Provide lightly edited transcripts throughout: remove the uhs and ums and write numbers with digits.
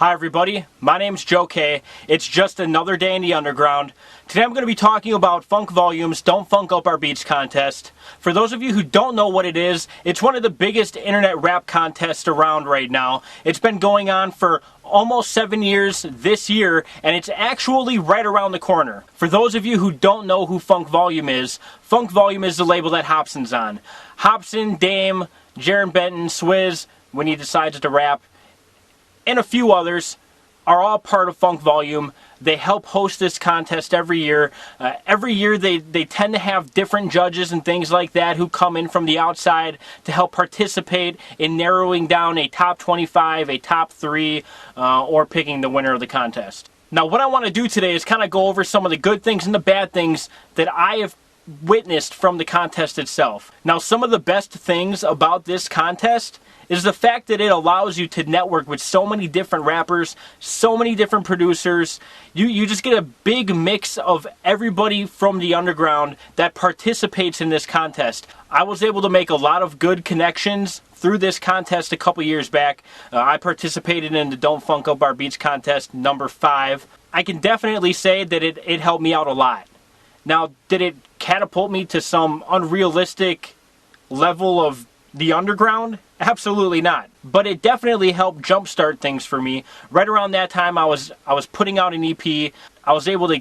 Hi everybody, my name's Joe K. It's just another day in the underground. Today I'm going to be talking about Funk Volume's Don't Funk Up Our Beats contest. For those of you who don't know what it is, it's one of the biggest internet rap contests around right now. It's been going on for almost 7 years this year, and it's actually right around the corner. For those of you who don't know who Funk Volume is the label that Hopsin's on. Hopsin, Dame, Jarren, Benton, SwizZz, when he decides to rap, and a few others are all part of Funk Volume. They help host this contest every year. Every year they tend to have different judges and things like that who come in from the outside to help participate in narrowing down a top 25, a top 3, or picking the winner of the contest. Now what I want to do today is kind of go over some of the good things and the bad things that I have witnessed from the contest itself. Now some of the best things about this contest is the fact that it allows you to network with so many different rappers, so many different producers. You just get a big mix of everybody from the underground that participates in this contest. I was able to make a lot of good connections through this contest a couple years back. I participated in the Don't Funk Up Our Beats contest number 5. I can definitely say that it helped me out a lot. Now, did it catapult me to some unrealistic level of the underground? Absolutely not. But it definitely helped jumpstart things for me. Right around that time I was putting out an EP. I was able to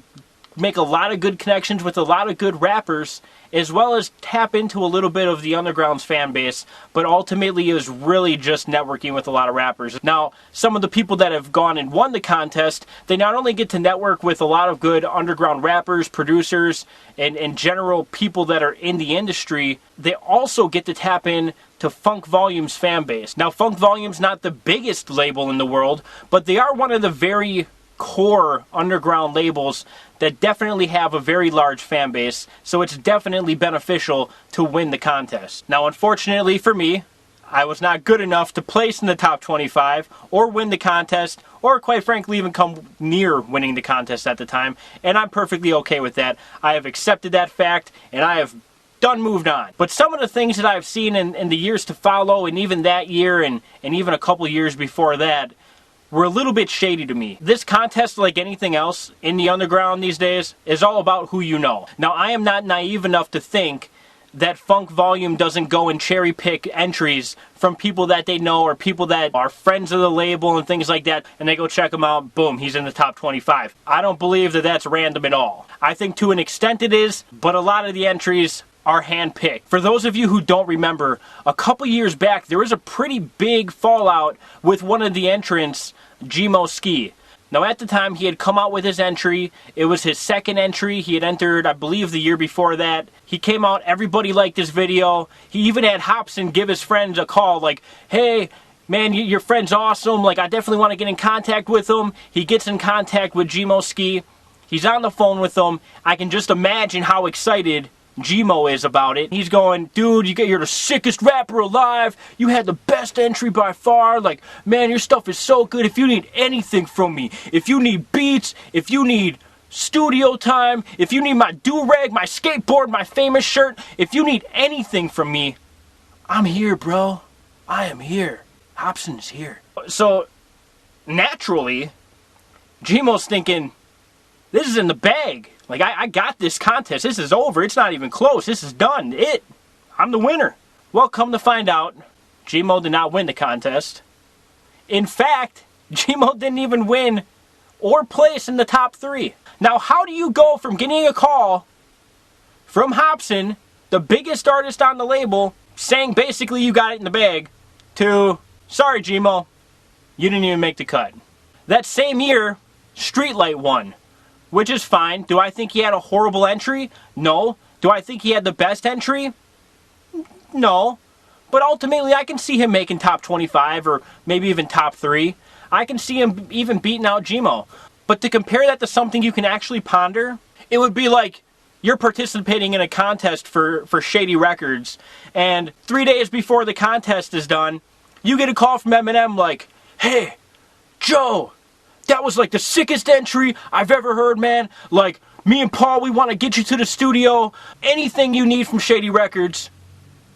make a lot of good connections with a lot of good rappers, as well as tap into a little bit of the underground's fan base, but ultimately it was really just networking with a lot of rappers. Now, some of the people that have gone and won the contest, they not only get to network with a lot of good underground rappers, producers, and general people that are in the industry, they also get to tap in to Funk Volume's fan base. Now, Funk Volume's not the biggest label in the world, but they are one of the very core underground labels that definitely have a very large fan base, so it's definitely beneficial to win the contest. Now, unfortunately for me, I was not good enough to place in the top 25 or win the contest, or quite frankly even come near winning the contest at the time, and I'm perfectly okay with that. I have accepted that fact, and I have moved on. But some of the things that I've seen in the years to follow, and even that year, and even a couple years before that, were a little bit shady to me. This contest, like anything else in the underground these days, is all about who you know. Now, I am not naive enough to think that Funk Volume doesn't go and cherry pick entries from people that they know or people that are friends of the label and things like that, and they go check him out, boom, he's in the top 25. I don't believe that that's random at all. I think to an extent it is, but a lot of the entries are handpicked. For those of you who don't remember, a couple years back there was a pretty big fallout with one of the entrants, Ski. Now at the time he had come out with his entry. It was his second entry. He had entered, I believe, the year before that. He came out, everybody liked his video. He even had Hopsin give his friends a call like, hey man, your friend's awesome, like I definitely want to get in contact with him. He gets in contact with Ski. He's on the phone with him. I can just imagine how excited Gmo is about it. He's going, dude, you're the sickest rapper alive. You had the best entry by far. Like, man, your stuff is so good. If you need anything from me, if you need beats, if you need studio time, if you need my do-rag, my skateboard, my famous shirt, if you need anything from me, I'm here, bro. I am here. Hopsin's here. So, naturally, Gmo's thinking, this is in the bag. Like, I got this contest. This is over. It's not even close. This is done. I'm the winner. Well, come to find out, Gmo did not win the contest. In fact, Gmo didn't even win or place in the top 3. Now, how do you go from getting a call from Hopsin, the biggest artist on the label, saying basically you got it in the bag, to, sorry, Gmo, you didn't even make the cut? That same year, Streetlight won, which is fine. Do I think he had a horrible entry? No. Do I think he had the best entry? No. But ultimately, I can see him making top 25 or maybe even top 3. I can see him even beating out Gmo. But to compare that to something you can actually ponder, it would be like you're participating in a contest for Shady Records, and 3 days before the contest is done, you get a call from Eminem like, hey, Joe, that was like the sickest entry I've ever heard, man. Like, me and Paul, we want to get you to the studio. Anything you need from Shady Records,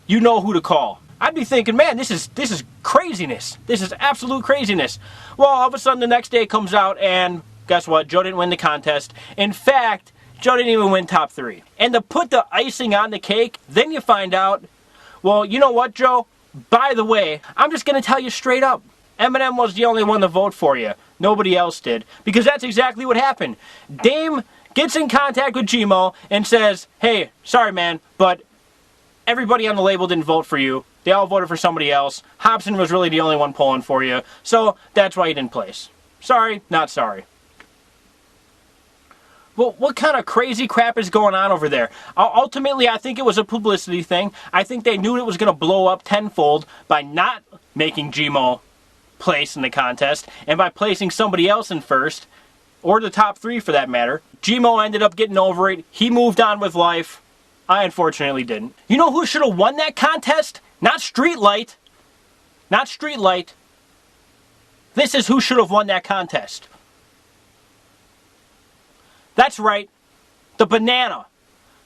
you know who to call. I'd be thinking, man, this is craziness. This is absolute craziness. Well, all of a sudden the next day comes out and guess what? Joe didn't win the contest. In fact, Joe didn't even win top 3. And to put the icing on the cake, then you find out, well, you know what, Joe? By the way, I'm just going to tell you straight up. Eminem was the only one to vote for you. Nobody else did. Because that's exactly what happened. Dame gets in contact with Gmo and says, hey, sorry man, but everybody on the label didn't vote for you. They all voted for somebody else. Hopsin was really the only one pulling for you. So that's why you didn't place. Sorry, not sorry. Well, what kind of crazy crap is going on over there? Ultimately, I think it was a publicity thing. I think they knew it was going to blow up tenfold by not making Gmo place in the contest and by placing somebody else in first, or the top 3 for that matter. Gmo ended up getting over it. He moved on with life. I unfortunately didn't. You know who should have won that contest? Not Streetlight. Not Streetlight. This is who should have won that contest. That's right. The banana.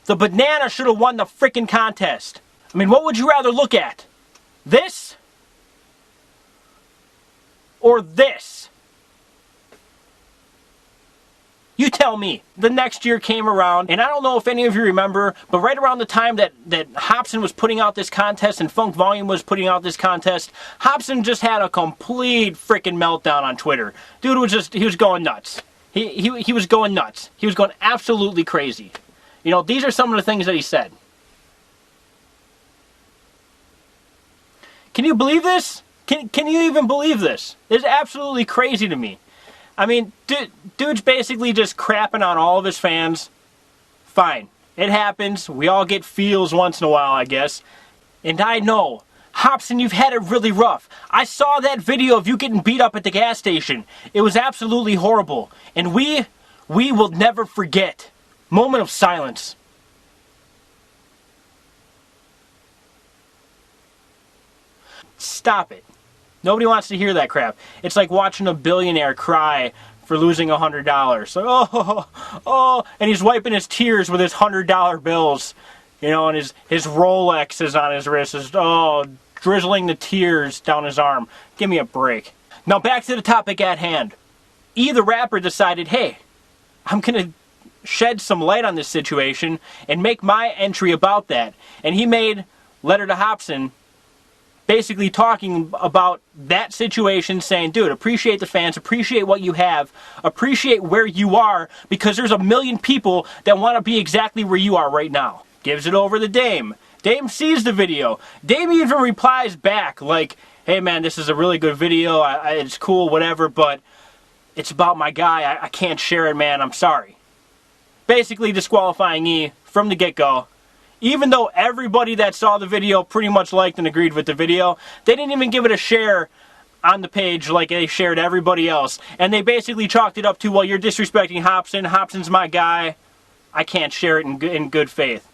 The banana should have won the frickin' contest. I mean, what would you rather look at? This? Or this? You tell me. The next year came around, and I don't know if any of you remember, but right around the time that Hopsin was putting out this contest and Funk Volume was putting out this contest, Hopsin just had a complete freaking meltdown on Twitter. Dude was just, he was going nuts. He was going nuts. He was going absolutely crazy. You know, these are some of the things that he said. Can you believe this? Can you even believe this? It's absolutely crazy to me. I mean, dude's basically just crapping on all of his fans. Fine. It happens. We all get feels once in a while, I guess. And I know, Hopsin, you've had it really rough. I saw that video of you getting beat up at the gas station. It was absolutely horrible. And we will never forget. Moment of silence. Stop it. Nobody wants to hear that crap. It's like watching a billionaire cry for losing $100. Like, oh, and he's wiping his tears with his $100 bills. You know, and his Rolex is on his wrist. Drizzling the tears down his arm. Give me a break. Now back to the topic at hand. The rapper decided, hey, I'm going to shed some light on this situation and make my entry about that. And he made Letter to Hopsin basically talking about that situation, saying, dude, appreciate the fans, appreciate what you have, appreciate where you are, because there's a million people that want to be exactly where you are right now. Gives it over to Dame. Dame sees the video. Dame even replies back like, hey man, this is a really good video, it's cool, whatever, but it's about my guy, I can't share it, man, I'm sorry. Basically disqualifying E from the get-go. Even though everybody that saw the video pretty much liked and agreed with the video, they didn't even give it a share on the page like they shared everybody else. And they basically chalked it up to, well, you're disrespecting Hopsin. Hopsin's my guy. I can't share it in good faith.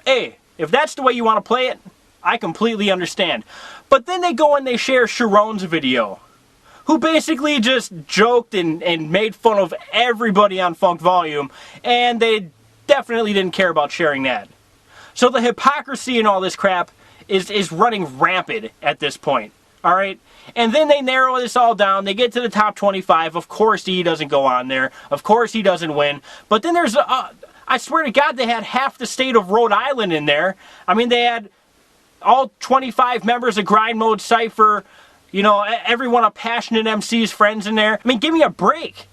Hey, if that's the way you want to play it, I completely understand. But then they go and they share Sharon's video, who basically just joked and made fun of everybody on Funk Volume, and they definitely didn't care about sharing that. So the hypocrisy and all this crap is running rampant at this point. Alright? And then they narrow this all down. They get to the top 25. Of course E doesn't go on there. Of course he doesn't win. But then there's, I swear to God, they had half the state of Rhode Island in there. I mean, they had all 25 members of Grind Mode Cypher, you know, everyone of Passionate MC's friends in there. I mean, give me a break.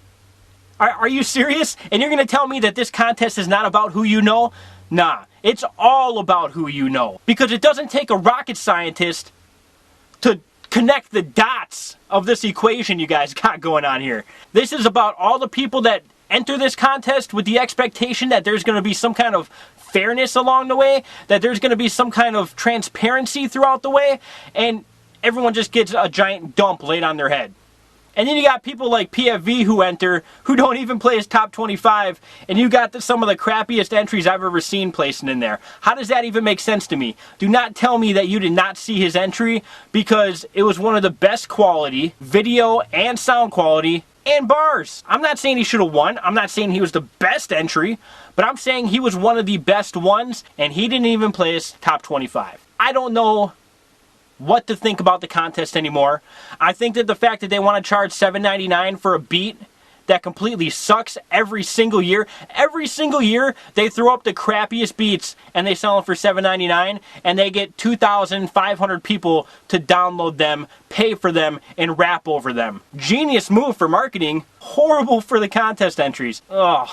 Are you serious? And you're going to tell me that this contest is not about who you know? Nah, it's all about who you know. Because it doesn't take a rocket scientist to connect the dots of this equation you guys got going on here. This is about all the people that enter this contest with the expectation that there's going to be some kind of fairness along the way, that there's going to be some kind of transparency throughout the way, and everyone just gets a giant dump laid on their head. And then you got people like PFV who enter, who don't even place top 25, and you got some of the crappiest entries I've ever seen placing in there. How does that even make sense to me? Do not tell me that you did not see his entry, because it was one of the best quality, video and sound quality, and bars. I'm not saying he should have won. I'm not saying he was the best entry, but I'm saying he was one of the best ones, and he didn't even place top 25. I don't know what to think about the contest anymore. I think that the fact that they want to charge $7.99 for a beat that completely sucks every single year they throw up the crappiest beats and they sell them for $7.99, and they get 2,500 people to download them, pay for them, and rap over them. Genius move for marketing, horrible for the contest entries. Ugh.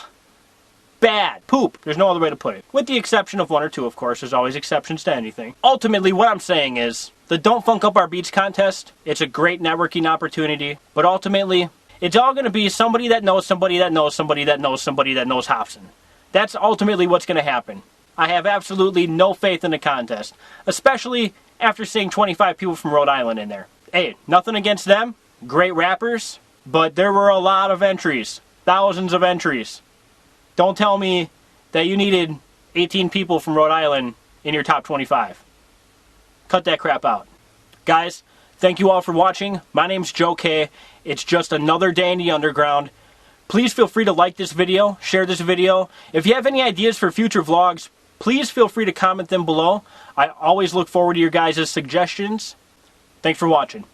Bad. Poop. There's no other way to put it. With the exception of one or two, of course. There's always exceptions to anything. Ultimately, what I'm saying is, the Don't Funk Up Our Beats contest, it's a great networking opportunity, but ultimately, it's all going to be somebody that knows somebody that knows somebody that knows somebody that knows Hopsin. That's ultimately what's going to happen. I have absolutely no faith in the contest, especially after seeing 25 people from Rhode Island in there. Hey, nothing against them, great rappers, but there were a lot of entries, thousands of entries. Don't tell me that you needed 18 people from Rhode Island in your top 25. Cut that crap out. Guys, thank you all for watching. My name's Joe K. It's just another day in the underground. Please feel free to like this video, share this video. If you have any ideas for future vlogs, please feel free to comment them below. I always look forward to your guys' suggestions. Thanks for watching.